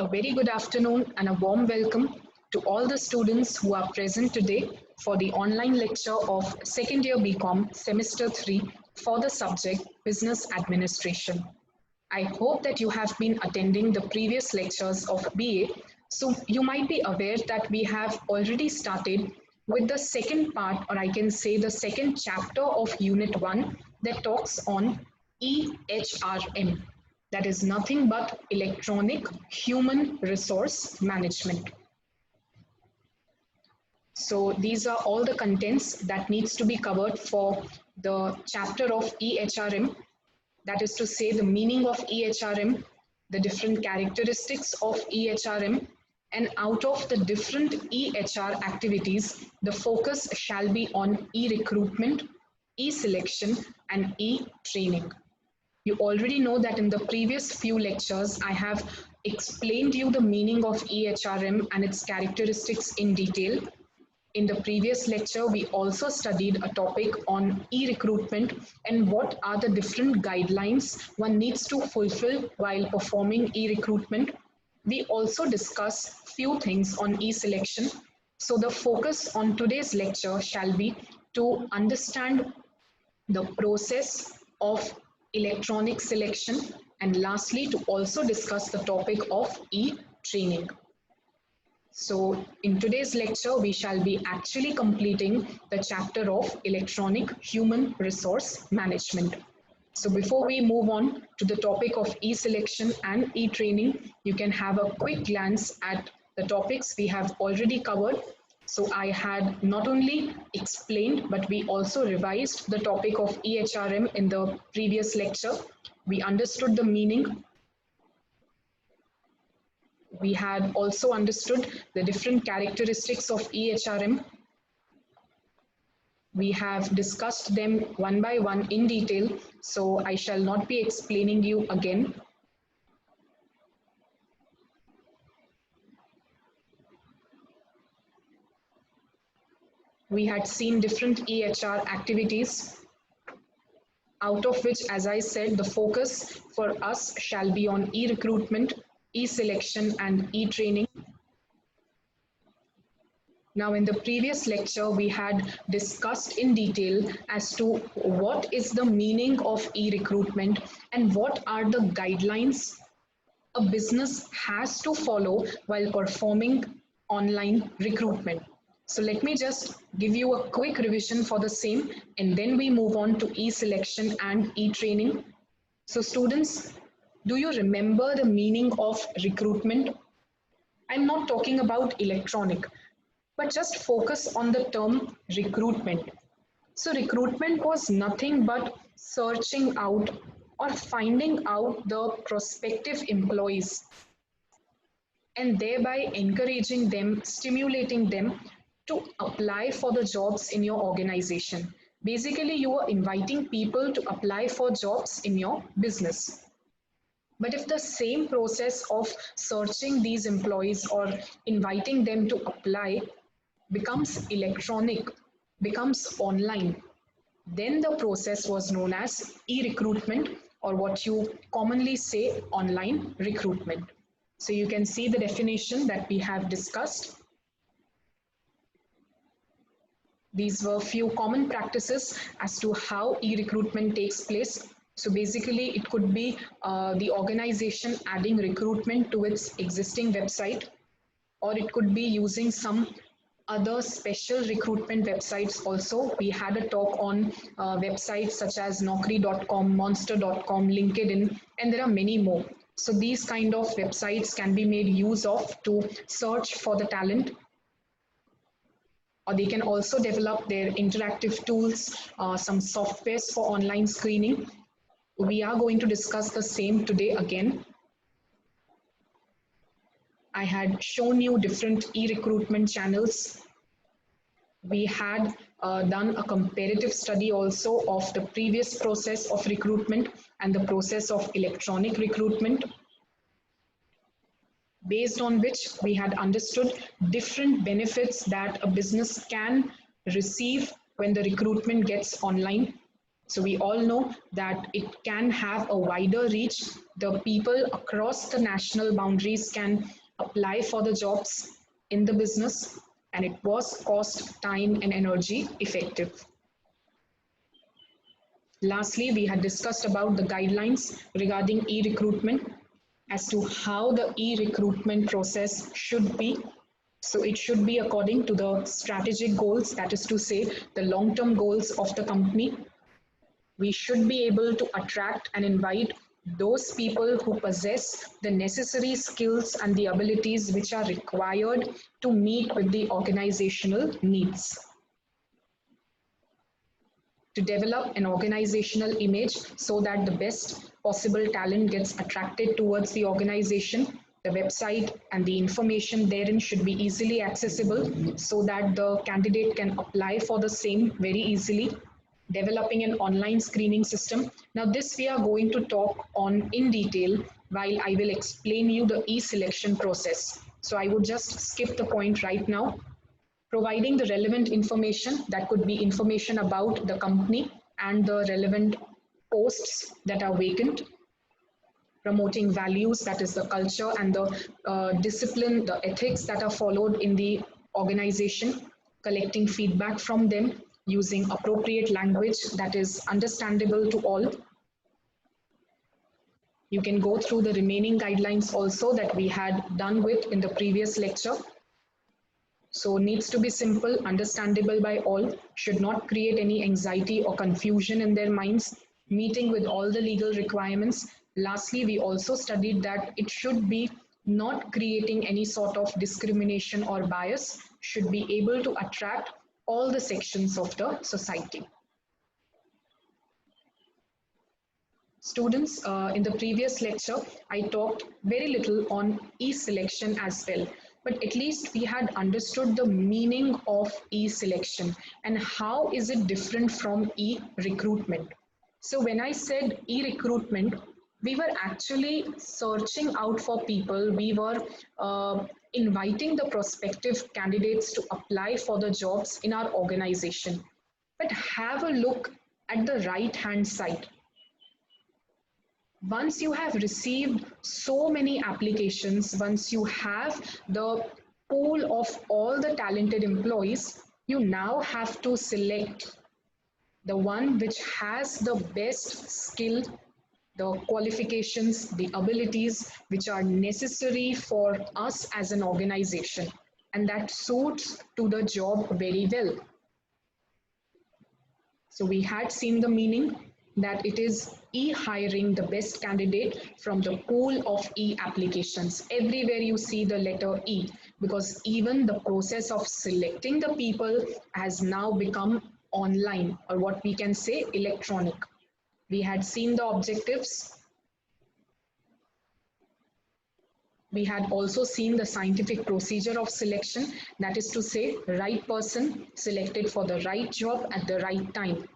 A very good afternoon and a warm welcome to all the students who are present today for the online lecture of second year BCom semester 3 for the subject Business Administration. I hope that you have been attending the previous lectures of BA, so you might be aware that we have already started with the second part, or I can say the second chapter of Unit 1 that talks on EHRM. That is nothing but electronic human resource management. So these are all the contents that needs to be covered for the chapter of EHRM. That is to say the meaning of EHRM, the different characteristics of EHRM, and out of the different EHR activities, the focus shall be on e-recruitment, e-selection, and e-training. You already know that in the previous few lectures, I have explained you the meaning of EHRM and its characteristics in detail. In the previous lecture, we also studied a topic on e-recruitment and what are the different guidelines one needs to fulfill while performing e-recruitment. We also discussed few things on e-selection. So the focus on today's lecture shall be to understand the process of electronic selection, and lastly to also discuss the topic of e-training. So in today's lecture, we shall be actually completing the chapter of electronic human resource management. So before we move on to the topic of e-selection and e-training, you can have a quick glance at the topics we have already covered. So I had not only explained, but we also revised the topic of EHRM in the previous lecture. We understood the meaning. We had also understood the different characteristics of EHRM. We have discussed them one by one in detail, so I shall not be explaining you again. We had seen different EHR activities, out of which, as I said, the focus for us shall be on e-recruitment, e-selection, and e-training. Now, in the previous lecture, we had discussed in detail as to what is the meaning of e-recruitment and what are the guidelines a business has to follow while performing online recruitment. So let me just give you a quick revision for the same, and then we move on to e-selection and e-training. So students, do you remember the meaning of recruitment? I'm not talking about electronic, but just focus on the term recruitment. So recruitment was nothing but searching out or finding out the prospective employees and thereby encouraging them, stimulating them to apply for the jobs in your organization. Basically, you are inviting people to apply for jobs in your business. But if the same process of searching these employees or inviting them to apply becomes electronic, becomes online, then the process was known as e-recruitment, or what you commonly say online recruitment. So you can see the definition that we have discussed. These were few common practices as to how e-recruitment takes place. So basically, it could be the organization adding recruitment to its existing website, or it could be using some other special recruitment websites also. We had a talk on websites such as Naukri.com, Monster.com, LinkedIn, and there are many more. So these kind of websites can be made use of to search for the talent, or they can also develop their interactive tools, some softwares for online screening. We are going to discuss the same today again. I had shown you different e-recruitment channels. We had done a comparative study also of the previous process of recruitment and the process of electronic recruitment, based on which we had understood different benefits that a business can receive when the recruitment gets online. So we all know that it can have a wider reach. The people across the national boundaries can apply for the jobs in the business, and it was cost, time, and energy effective. Lastly, we had discussed about the guidelines regarding e-recruitment as to how the e-recruitment process should be. So it should be according to the strategic goals, that is to say, the long-term goals of the company. We should be able to attract and invite those people who possess the necessary skills and the abilities which are required to meet with the organizational needs. To develop an organizational image so that the best possible talent gets attracted towards the organization, the website and the information therein should be easily accessible so that the candidate can apply for the same very easily. Developing an online screening system. Now this we are going to talk on in detail while I will explain you the e-selection process. So I would just skip the point right now. Providing the relevant information, that could be information about the company and the relevant posts that are vacant. Promoting values, that is the culture and the discipline, the ethics that are followed in the organization. Collecting feedback from them using appropriate language that is understandable to all. You can go through the remaining guidelines also that we had done with in the previous lecture. So needs to be simple, understandable by all, should not create any anxiety or confusion in their minds, meeting with all the legal requirements. Lastly, we also studied that it should be not creating any sort of discrimination or bias, should be able to attract all the sections of the society. Students, in the previous lecture, I talked very little on e-selection as well. But at least we had understood the meaning of e-selection and how is it different from e-recruitment. So when I said e-recruitment, we were actually searching out for people. We were inviting the prospective candidates to apply for the jobs in our organization. But have a look at the right-hand side. Once you have received so many applications, once you have the pool of all the talented employees, you now have to select the one which has the best skill, the qualifications, the abilities which are necessary for us as an organization, and that suits to the job very well. So we had seen the meaning that it is e-hiring the best candidate from the pool of e-applications. Everywhere you see the letter E, because even the process of selecting the people has now become online, or what we can say electronic. We had seen the objectives. We had also seen the scientific procedure of selection, that is to say, right person selected for the right job at the right time.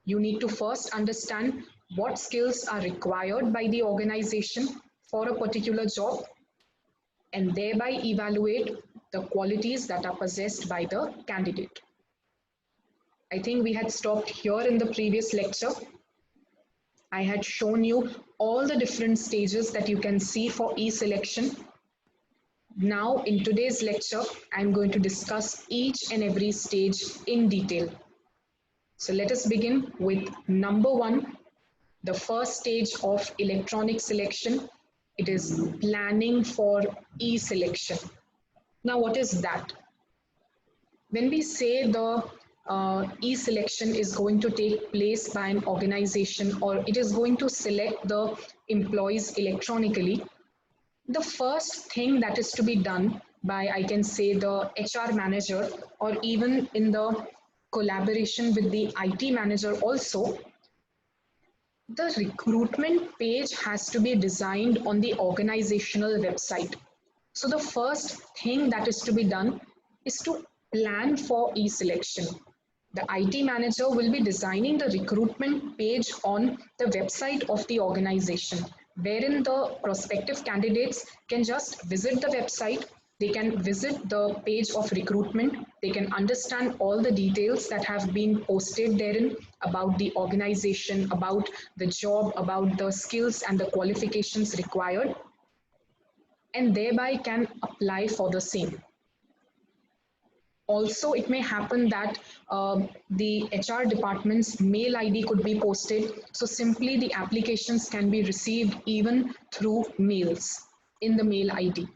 You need to first understand what skills are required by the organization for a particular job and thereby evaluate the qualities that are possessed by the candidate. I think we had stopped here in the previous lecture. I had shown you all the different stages that you can see for e-selection. Now in today's lecture, I'm going to discuss each and every stage in detail. So let us begin with number 1, the first stage of electronic selection. It is planning for e-selection. Now what is that? When we say the e-selection is going to take place by an organization, or it is going to select the employees electronically, the first thing that is to be done by, I can say, the HR manager, or even in the collaboration with the IT manager also, the recruitment page has to be designed on the organizational website. So the first thing that is to be done is to plan for e-selection. The IT manager will be designing the recruitment page on the website of the organization, wherein the prospective candidates can just visit the website, They can visit the page of recruitment. They can understand all the details that have been posted therein about the organization, about the job, about the skills and the qualifications required, and thereby can apply for the same. Also, it may happen that the HR department's mail ID could be posted. So simply the applications can be received even through mails in the mail ID.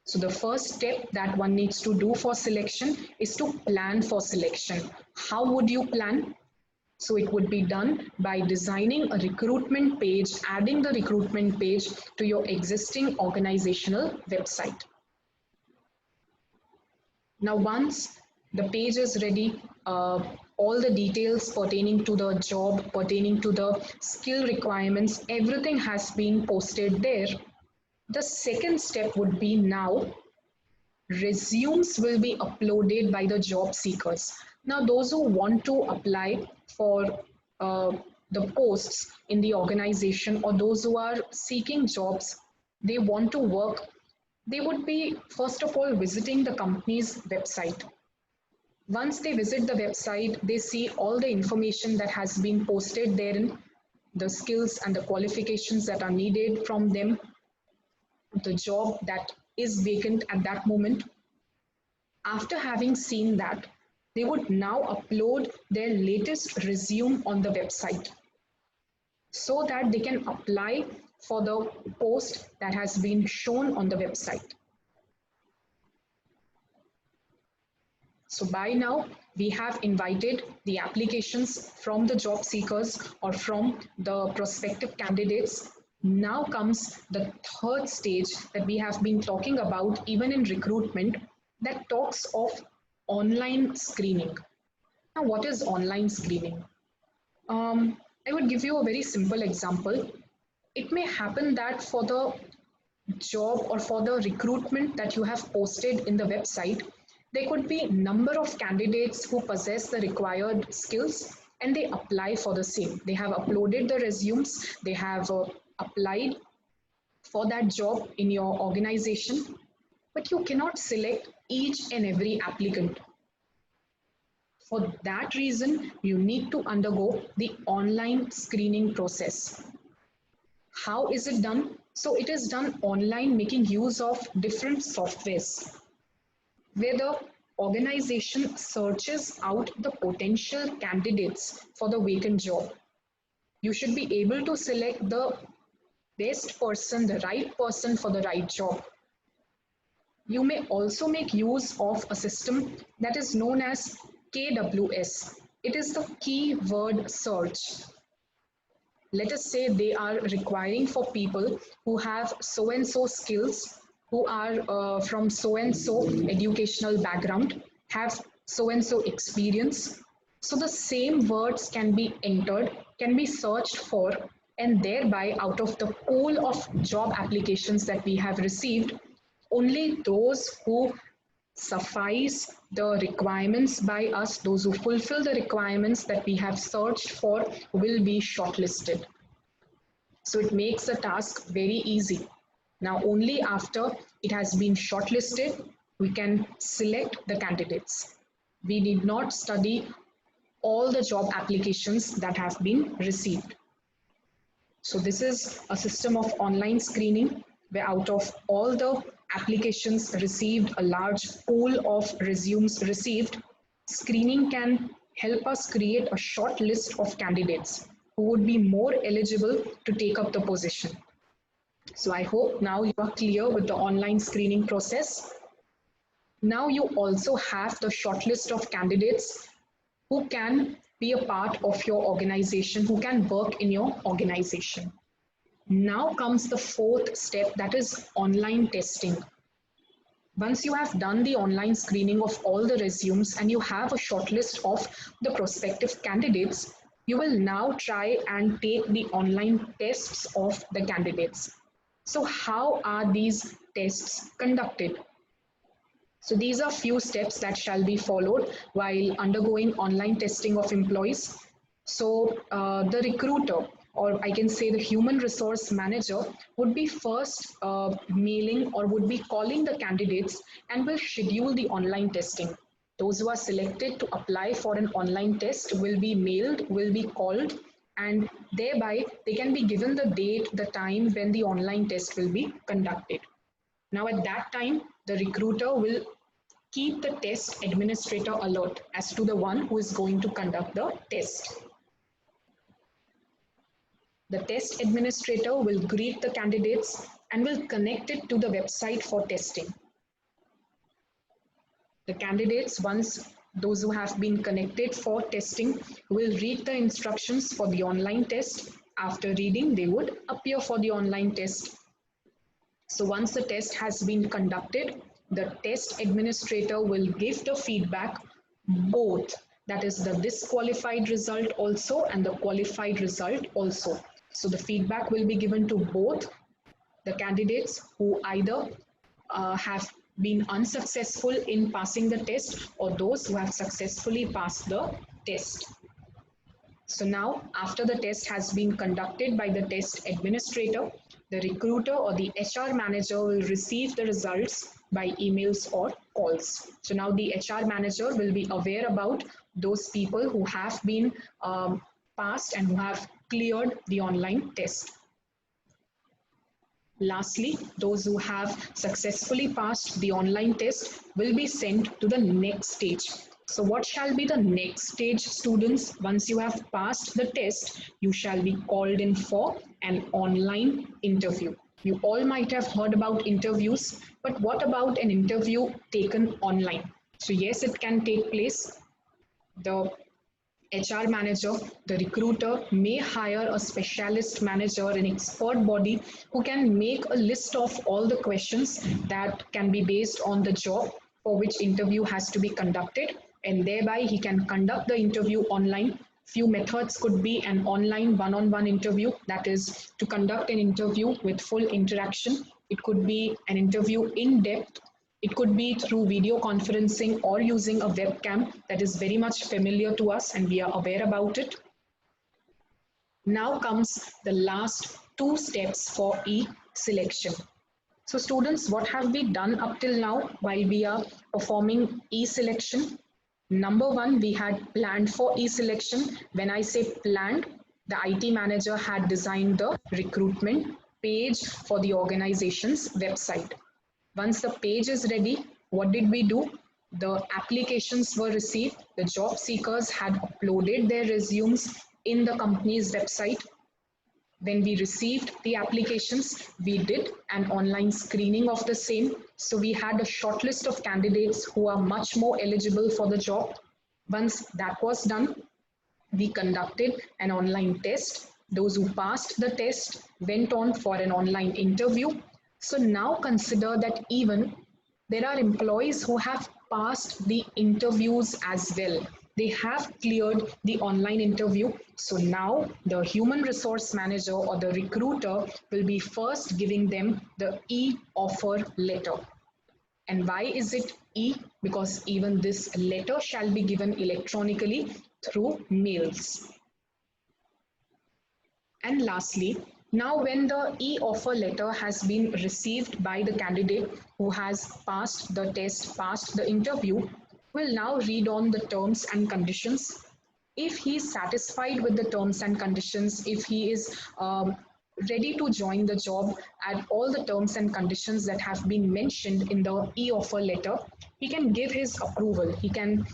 So the first step that one needs to do for selection is to plan for selection. How would you plan? So it would be done by designing a recruitment page, adding the recruitment page to your existing organizational website. Now, once the page is ready, all the details pertaining to the job, pertaining to the skill requirements, everything has been posted there. The second step would be now resumes will be uploaded by the job seekers. Now, those who want to apply for the posts in the organization, or those who are seeking jobs, they want to work, they would be first of all visiting the company's website. Once they visit the website, they see all the information that has been posted therein, the skills and the qualifications that are needed from them, the job that is vacant at that moment. After having seen that, they would now upload their latest resume on the website so that they can apply for the post that has been shown on the website. So by now, we have invited the applications from the job seekers or from the prospective candidates. Now comes the third stage that we have been talking about even in recruitment, that talks of online screening. Now, what is online screening? I would give you a very simple example. It may happen that for the job or for the recruitment that you have posted in the website, there could be number of candidates who possess the required skills and they apply for the same. They have uploaded the resumes, they have applied for that job in your organization, but you cannot select each and every applicant. For that reason, you need to undergo the online screening process. How is it done? So it is done online, making use of different softwares where the organization searches out the potential candidates for the vacant job. You should be able to select the best person, the right person for the right job. You may also make use of a system that is known as KWS. It is the keyword search. Let us say they are requiring for people who have so and so skills, who are from so and so educational background, have so and so experience. So the same words can be entered, can be searched for, and thereby out of the pool of job applications that we have received, only those who suffice the requirements by us, those who fulfill the requirements that we have searched for, will be shortlisted. So it makes the task very easy. Now, only after it has been shortlisted, we can select the candidates. We need not study all the job applications that have been received. So this is a system of online screening where out of all the applications received, a large pool of resumes received, screening can help us create a short list of candidates who would be more eligible to take up the position. So I hope now you are clear with the online screening process. Now you also have the short list of candidates who can be a part of your organization, who can work in your organization. Now comes the fourth step, that is online testing. Once you have done the online screening of all the resumes and you have a short list of the prospective candidates, you will now try and take the online tests of the candidates. So how are these tests conducted? So these are few steps that shall be followed while undergoing online testing of employees. So the recruiter or I can say the human resource manager, would be first mailing or would be calling the candidates and will schedule the online testing. Those who are selected to apply for an online test will be mailed, will be called, and thereby they can be given the date, the time when the online test will be conducted. Now, at that time, the recruiter will keep the test administrator alert as to the one who is going to conduct the test. The test administrator will greet the candidates and will connect it to the website for testing. The candidates, once those who have been connected for testing, will read the instructions for the online test. After reading, they would appear for the online test. So once the test has been conducted, the test administrator will give the feedback, both, that is the disqualified result also and the qualified result also. So the feedback will be given to both the candidates who either have been unsuccessful in passing the test or those who have successfully passed the test. So now, after the test has been conducted by the test administrator, the recruiter or the HR manager will receive the results by emails or calls. So now the HR manager will be aware about those people who have been passed and who have cleared the online test. Lastly, those who have successfully passed the online test will be sent to the next stage. So what shall be the next stage, students? Once you have passed the test, you shall be called in for an online interview. You all might have heard about interviews, but what about an interview taken online? So yes, it can take place. The HR manager, the recruiter may hire a specialist manager, an expert body who can make a list of all the questions that can be based on the job for which interview has to be conducted, and thereby he can conduct the interview online. Few methods could be an online one-on-one interview, that is to conduct an interview with full interaction. It could be an interview in depth. It could be through video conferencing or using a webcam that is very much familiar to us and we are aware about it. Now comes the last two steps for e-selection. So students, what have we done up till now while we are performing e-selection? Number one, we had planned for e-selection. When I say planned, the IT manager had designed the recruitment page for the organization's website. Once the page is ready, what did we do? The applications were received. The job seekers had uploaded their resumes in the company's website. When we received the applications, we did an online screening of the same. So we had a short list of candidates who are much more eligible for the job. Once that was done, we conducted an online test. Those who passed the test went on for an online interview. So now consider that even there are employees who have passed the interviews as well. They have cleared the online interview. So now the human resource manager or the recruiter will be first giving them the e-offer letter. And why is it e? Because even this letter shall be given electronically through mails. And lastly, now when the e-offer letter has been received by the candidate who has passed the test, passed the interview, will now read on the terms and conditions. If he is satisfied with the terms and conditions, if he is ready to join the job at all the terms and conditions that have been mentioned in the e-offer letter, he can give his approval. He can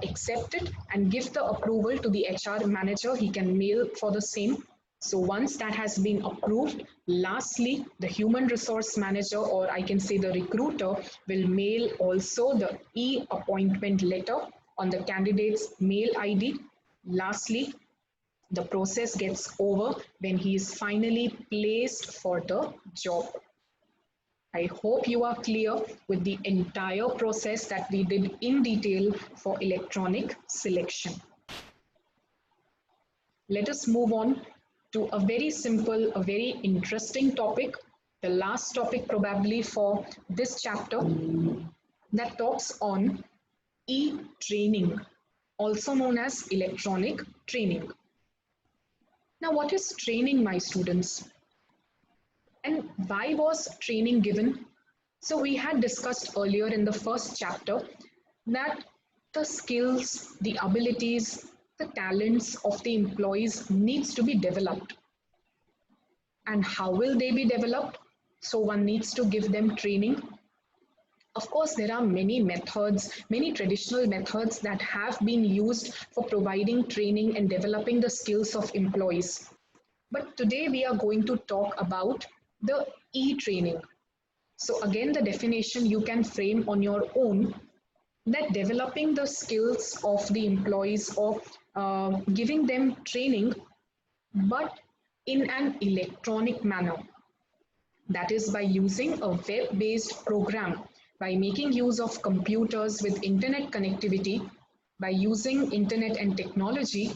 accept it and give the approval to the HR manager. He can mail for the same. So once that has been approved, lastly, the human resource manager, or I can say the recruiter, will mail also the e-appointment letter on the candidate's mail ID. Lastly, the process gets over when he is finally placed for the job. I hope you are clear with the entire process that we did in detail for electronic selection. Let us move on to a very simple, a very interesting topic, the last topic probably for this chapter, that talks on e-training, also known as electronic training. Now, what is training, my students? And why was training given? So, we had discussed earlier in the first chapter that the skills, the abilities, the talents of the employees needs to be developed. And how will they be developed? So, one needs to give them training. Of course, there are many methods, many traditional methods that have been used for providing training and developing the skills of employees. But today we are going to talk about the e-training. So again, the definition you can frame on your own, that developing the skills of the employees or giving them training, but in an electronic manner. That is by using a web-based program, by making use of computers with internet connectivity, by using internet and technology.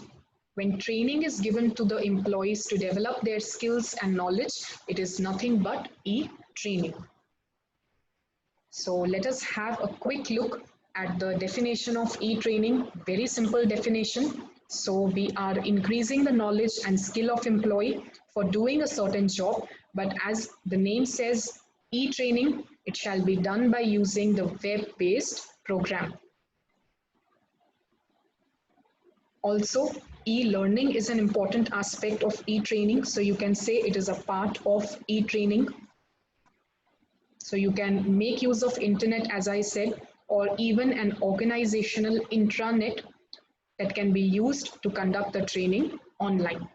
When training is given to the employees to develop their skills and knowledge, it is nothing but e-training. So let us have a quick look at the definition of e-training. Very simple definition. So we are increasing the knowledge and skill of employee for doing a certain job, but as the name says, e-training, it shall be done by using the web-based program. Also, e-learning is an important aspect of e-training. So you can say it is a part of e-training. So you can make use of internet, as I said, or even an organizational intranet that can be used to conduct the training online.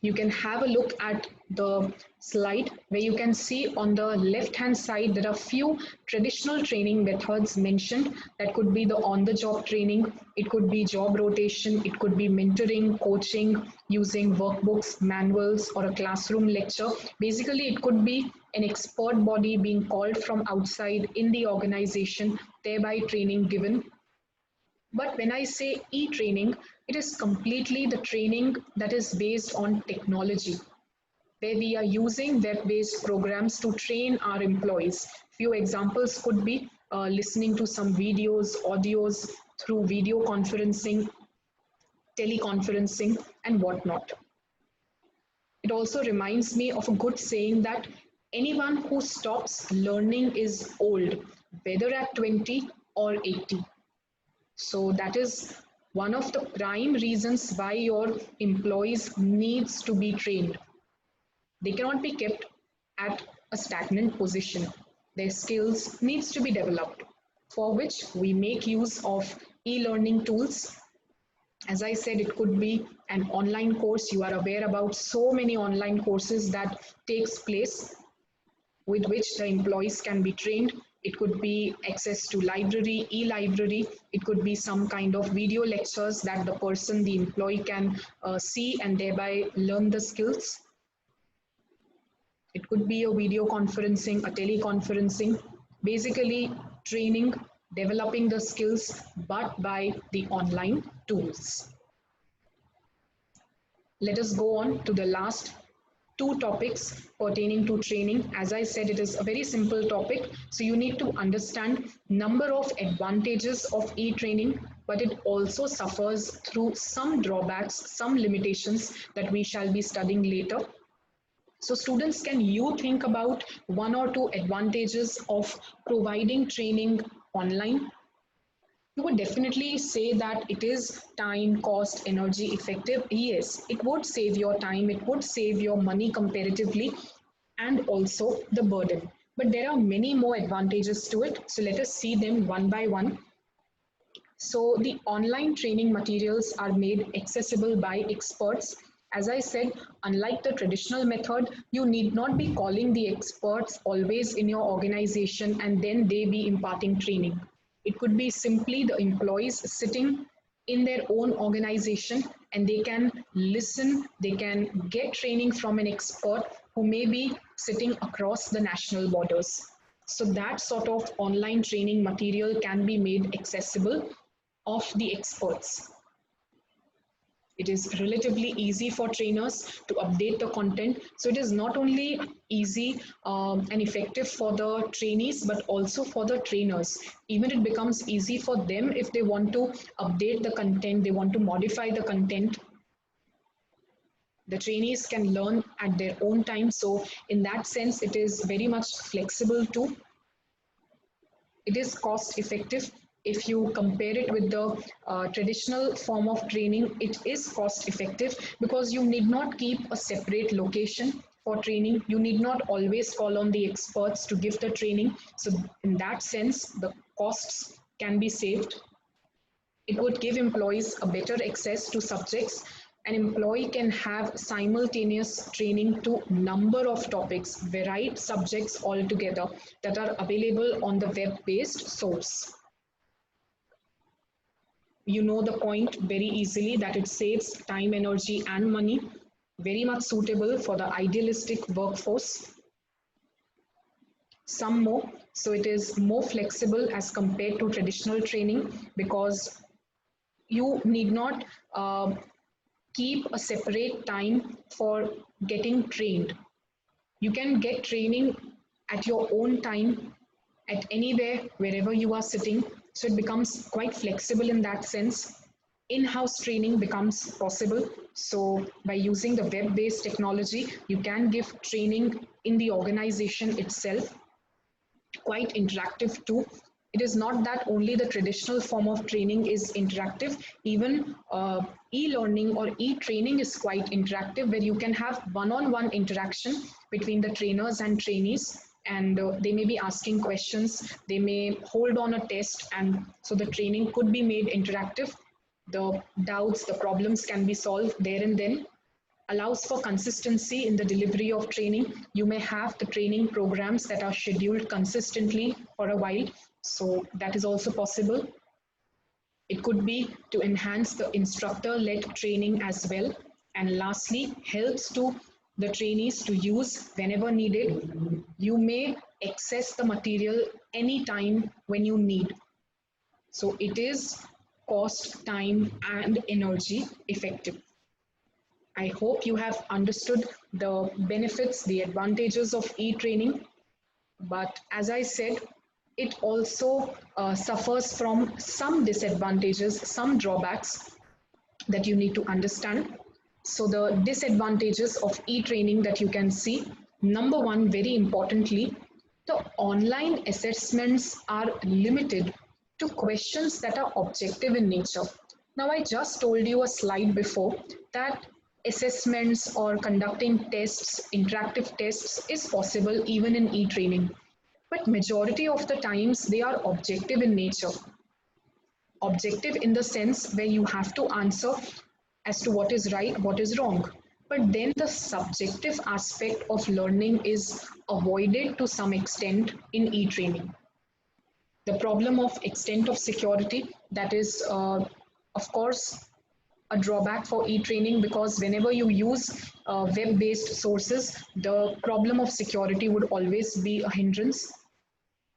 You can have a look at the slide where you can see on the left hand side there are few traditional training methods mentioned. That could be the on-the-job training, it could be job rotation, it could be mentoring, coaching, using workbooks, manuals, or a classroom lecture. Basically, it could be an expert body being called from outside in the organization, thereby training given. But when I say e-training, it is completely the training that is based on technology, where we are using web-based programs to train our employees. Few examples could be listening to some videos, audios through video conferencing, teleconferencing, and whatnot. It also reminds me of a good saying that anyone who stops learning is old, whether at 20 or 80. So that is one of the prime reasons why your employees needs to be trained. They cannot be kept at a stagnant position. Their skills needs to be developed, for which we make use of e-learning tools. As I said, it could be an online course. You are aware about so many online courses that takes place with which the employees can be trained. It could be access to library, e-library. It could be some kind of video lectures that the employee can see and thereby learn the skills. It could be a video conferencing, a teleconferencing, basically training, developing the skills, but by the online tools. Let us go on to the last two topics pertaining to training. As I said, it is a very simple topic. So you need to understand number of advantages of e-training, but it also suffers through some drawbacks, some limitations that we shall be studying later. So students, can you think about one or two advantages of providing training online? You would definitely say that it is time, cost, energy effective. Yes, it would save your time, it would save your money comparatively, and also the burden. But there are many more advantages to it. So let us see them one by one. So the online training materials are made accessible by experts. As I said, unlike the traditional method, you need not be calling the experts always in your organization and then they be imparting training. It could be simply the employees sitting in their own organization and they can listen, they can get training from an expert who may be sitting across the national borders. So that sort of online training material can be made accessible of the experts. It is relatively easy for trainers to update the content. So it is not only easy and effective for the trainees, but also for the trainers. Even it becomes easy for them if they want to update the content, they want to modify the content. The trainees can learn at their own time. So in that sense, it is very much flexible too. It is cost effective. If you compare it with the traditional form of training, it is cost effective because you need not keep a separate location for training. You need not always call on the experts to give the training. So in that sense, the costs can be saved. It would give employees a better access to subjects. An employee can have simultaneous training to number of topics, varied subjects altogether that are available on the web-based source. You know the point very easily that it saves time, energy, and money, very much suitable for the idealistic workforce. Some more, so it is more flexible as compared to traditional training because you need not keep a separate time for getting trained. You can get training at your own time, at anywhere, wherever you are sitting. So it becomes quite flexible in that sense. In-house training becomes possible. So by using the web-based technology, you can give training in the organization itself, quite interactive too. It is not that only the traditional form of training is interactive, even e-learning or e-training is quite interactive, where you can have one-on-one interaction between the trainers and trainees, and they may be asking questions, they may hold on a test, and so the training could be made interactive. The doubts, the problems can be solved there and then. Allows for consistency in the delivery of training. You may have the training programs that are scheduled consistently for a while, so that is also possible. It could be to enhance the instructor-led training as well. And lastly, helps to the trainees to use whenever needed. You may access the material anytime when you need. So it is cost, time, and energy effective. I hope you have understood the benefits, the advantages of e-training. But as I said, it also suffers from some disadvantages, some drawbacks that you need to understand. So the disadvantages of e-training that you can see, number one, very importantly, the online assessments are limited to questions that are objective in nature. Now, I just told you a slide before that assessments or conducting tests, interactive tests is possible even in e-training. But majority of the times they are objective in nature. Objective in the sense where you have to answer as to what is right, what is wrong. But then the subjective aspect of learning is avoided to some extent in e-training. The problem of extent of security, that is, of course, a drawback for e-training because whenever you use web-based sources, the problem of security would always be a hindrance.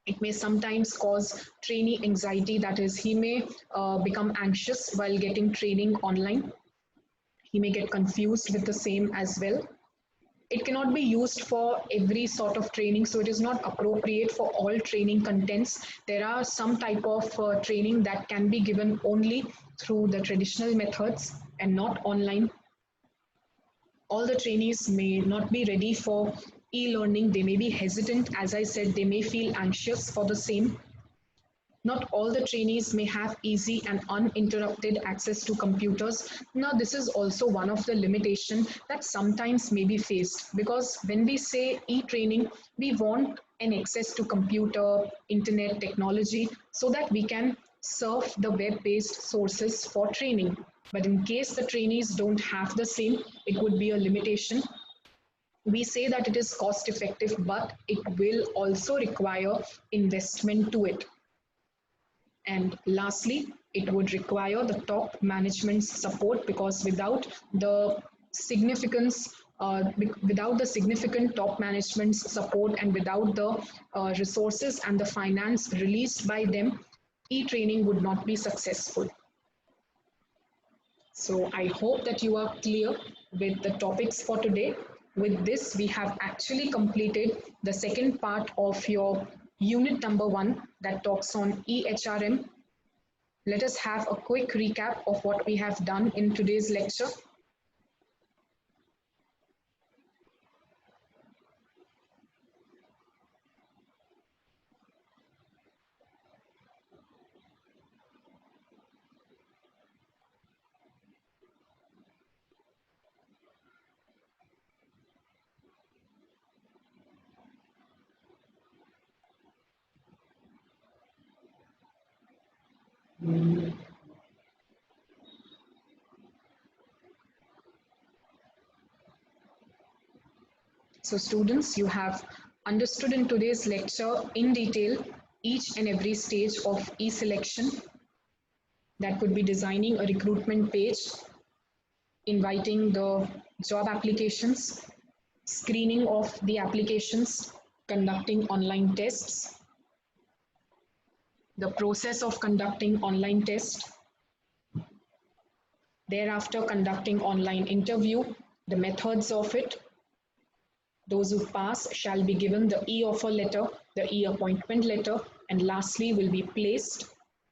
It may sometimes cause trainee anxiety, that is, he may become anxious while getting training online. He may get confused with the same as well. It cannot be used for every sort of training, so it is not appropriate for all training contents. There are some type of training that can be given only through the traditional methods and not online. All the trainees may not be ready for e-learning. They may be hesitant. As I said, they may feel anxious for the same. Not all the trainees may have easy and uninterrupted access to computers. Now, this is also one of the limitations that sometimes may be faced because when we say e-training, we want an access to computer, internet technology so that we can surf the web-based sources for training. But in case the trainees don't have the same, it would be a limitation. We say that it is cost effective, but it will also require investment to it. And lastly, it would require the top management's support because without the significance, without the significant top management's support and without the resources and the finance released by them, e-training would not be successful. So I hope that you are clear with the topics for today. With this, we have actually completed the second part of your unit number 1 that talks on EHRM. Let us have a quick recap of what we have done in today's lecture. So students, you have understood in today's lecture in detail each and every stage of e-selection. That could be designing a recruitment page, inviting the job applications, screening of the applications, conducting online tests, the process of conducting online tests, thereafter conducting online interview, the methods of it. Those who pass shall be given the e-offer letter, the e-appointment letter, and lastly will be placed.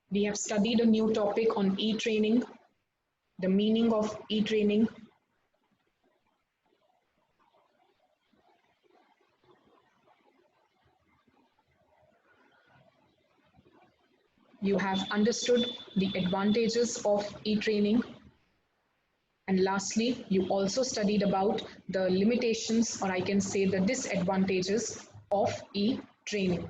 We have studied a new topic on e-training, the meaning of e-training. You have understood the advantages of e-training. And lastly, you also studied about the limitations, or I can say the disadvantages of e-training.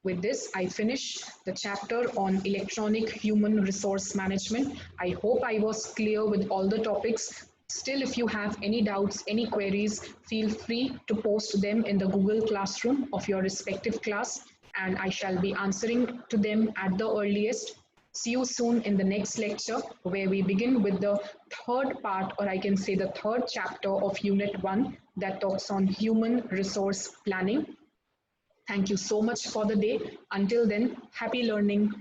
With this, I finish the chapter on electronic human resource management. I hope I was clear with all the topics. Still, if you have any doubts, any queries, feel free to post them in the Google Classroom of your respective class, and I shall be answering to them at the earliest. See you soon in the next lecture, where we begin with the third part, or I can say the third chapter of Unit 1 that talks on human resource planning. Thank you so much for the day. Until then, happy learning.